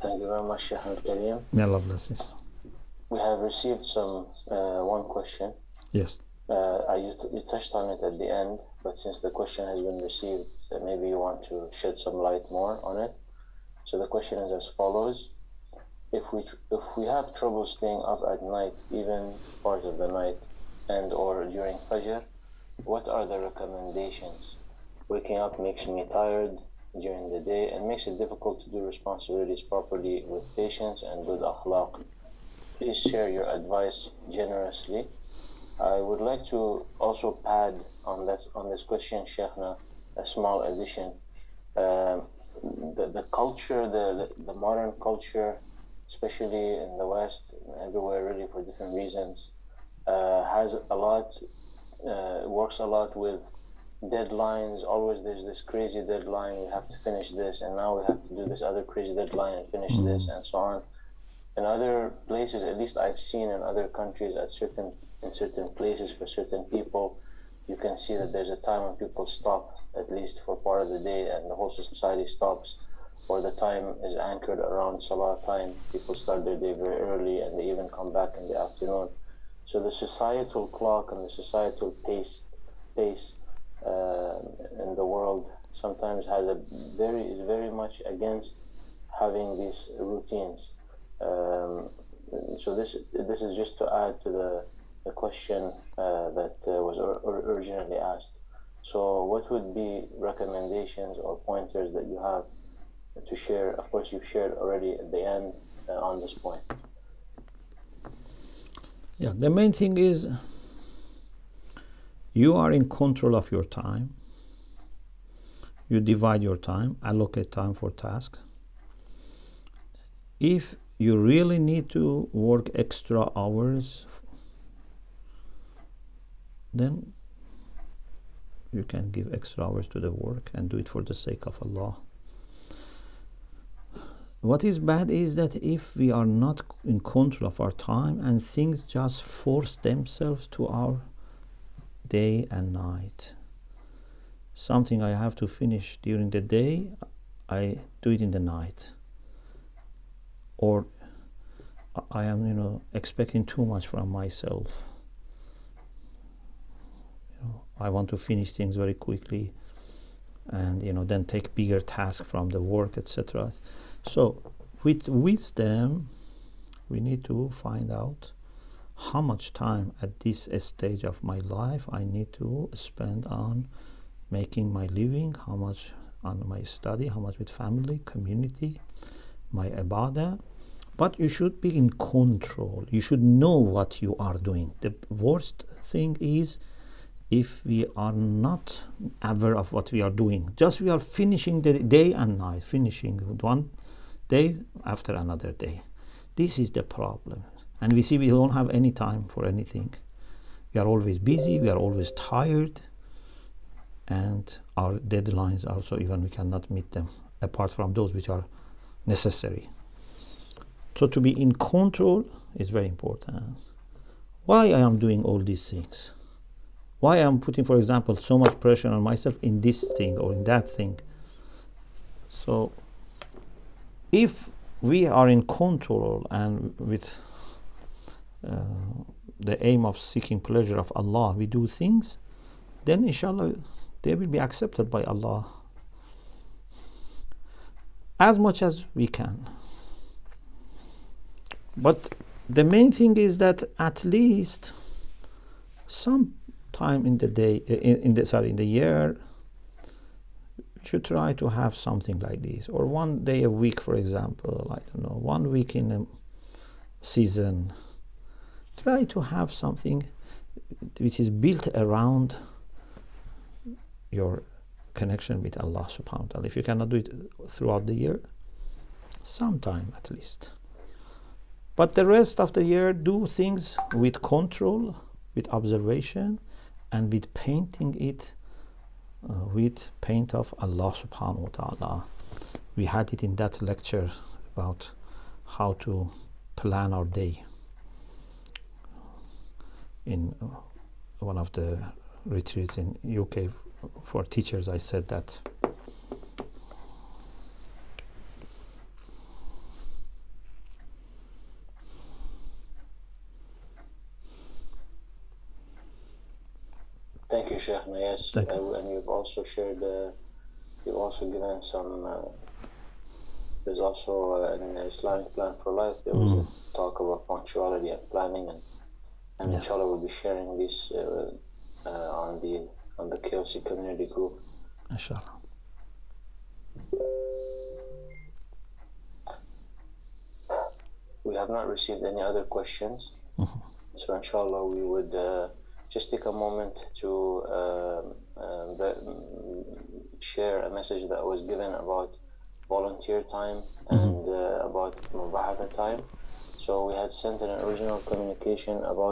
Thank you very much, Sheikh al-Kareem. May Allah bless you. We have received one question. Yes. You touched on it at the end, but since the question has been received, maybe you want to shed some light more on it. So the question is as follows. If we have trouble staying up at night, even part of the night, and or during Fajr, what are the recommendations? Waking up makes me tired during the day and makes it difficult to do responsibilities properly with patience and good akhlaq. Please share your advice generously. I would like to also pad on this question, Sheikhna, a small addition. The culture, the modern culture, especially in the West, everywhere really for different reasons, has a lot, works a lot with deadlines. Always there's this crazy deadline, we have to finish this, and now we have to do this other crazy deadline and finish this, and so on. In other places, at least I've seen in other countries, in certain places for certain people, you can see that there's a time when people stop, at least for part of the day, and the whole society stops, or the time is anchored around Salah time. People start their day very early, and they even come back in the afternoon. So the societal clock and the societal pace in the world sometimes is very much against having these routines. So this is just to add to the question that was originally asked. So what would be recommendations or pointers that you have to share? Of course, you've shared already at the end on this point. Yeah, the main thing is you are in control of your time. You divide your time, allocate time for tasks. If you really need to work extra hours, then you can give extra hours to the work and do it for the sake of Allah. What is bad is that if we are not in control of our time and things just force themselves to our day and night. Something I have to finish during the day, I do it in the night. Or I am, expecting too much from myself. I want to finish things very quickly and, then take bigger tasks from the work, etc. So with wisdom, we need to find out how much time at this stage of my life I need to spend on making my living, how much on my study, how much with family, community, my ibadah. But you should be in control. You should know what you are doing. The worst thing is if we are not aware of what we are doing. Just we are finishing the day and night, finishing one day after another day. This is the problem. And we see we don't have any time for anything. We are always busy, we are always tired, and our deadlines also, even we cannot meet them, apart from those which are necessary. So to be in control is very important. Why I am doing all these things? Why I am putting, for example, so much pressure on myself in this thing or in that thing? So if we are in control and with the aim of seeking pleasure of Allah, we do things, then inshallah they will be accepted by Allah as much as we can. But the main thing is that at least some time in the day, in the year, we should try to have something like this, or one day a week, for example. I don't know, 1 week in a season. Try to have something which is built around your connection with Allah subhanahu wa ta'ala. If you cannot do it throughout the year, sometime at least. But the rest of the year, do things with control, with observation, and with painting it with paint of Allah subhanahu wa ta'ala. We had it in that lecture about how to plan our day. In one of the retreats in UK for teachers, I said that you, Sheikhna. Yes, Thank you. and you've also shared, you've also given some. There's also in the Islamic plan for life. There was a talk about punctuality and planning, and Yeah. inshallah we'll be sharing this on the KLC community group. Inshallah. We have not received any other questions, so inshallah we would just take a moment to share a message that was given about volunteer time and about mubahatha time. So we had sent an original communication about